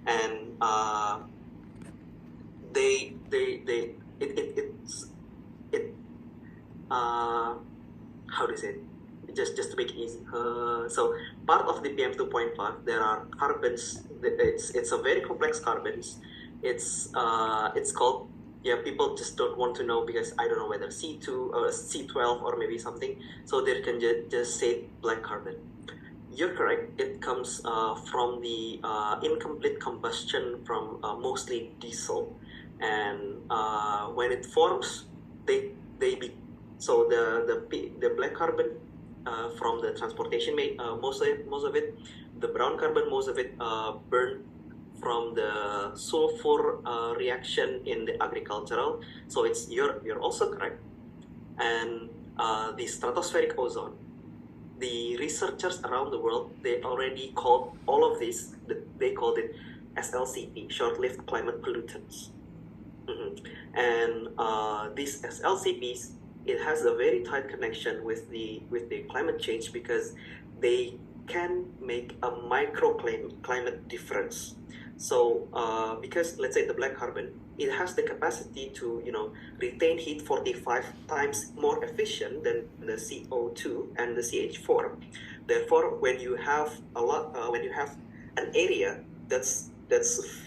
and it's it how do you say it? Just to make it easy. So part of the PM 2.5, there are carbons. It's a very complex carbons. It's called, yeah, people just don't want to know because I don't know whether C2 or C12 or maybe something. So they can just say black carbon. You're correct. It comes from the incomplete combustion from mostly diesel, and when it forms, they be so the black carbon from the transportation made most of it, the brown carbon most of it burned from the sulfur reaction in the agricultural. So it's you're also correct, and the stratospheric ozone, the researchers around the world, they already called all of this, they called it SLCP, short-lived climate pollutants. And these SLCPs, it has a very tight connection with the climate change because they can make a micro climate difference. So because let's say the black carbon, it has the capacity to retain heat 45 times more efficient than the CO2 and the CH4. Therefore, when you have an area that's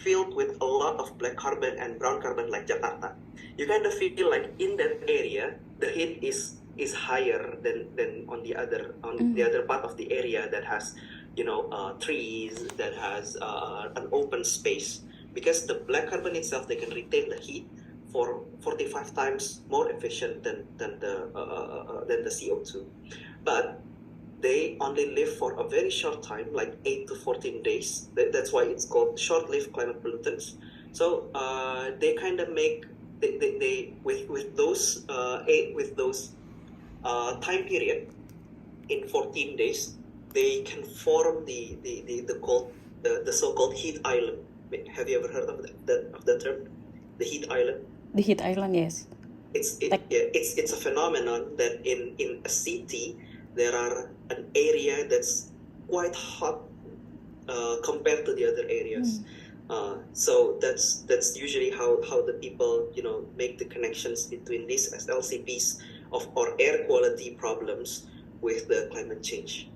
filled with a lot of black carbon and brown carbon like Jakarta, you kind of feel like in that area the heat is higher than on the other part of the area that has trees, that has an open space, because the black carbon itself, they can retain the heat for 45 times more efficient than the CO2, but they only live for a very short time, like 8 to 14 days. That's why it's called short-lived climate pollutants. So they kind of make they with those time period in 14 days, they can form the so-called heat island. Have you ever heard of that term, the heat island? The heat island, yes. It's a phenomenon that in a city there are an area that's quite hot compared to the other areas. So that's usually how the people make the connections between these SLCPs or air quality problems with the climate change.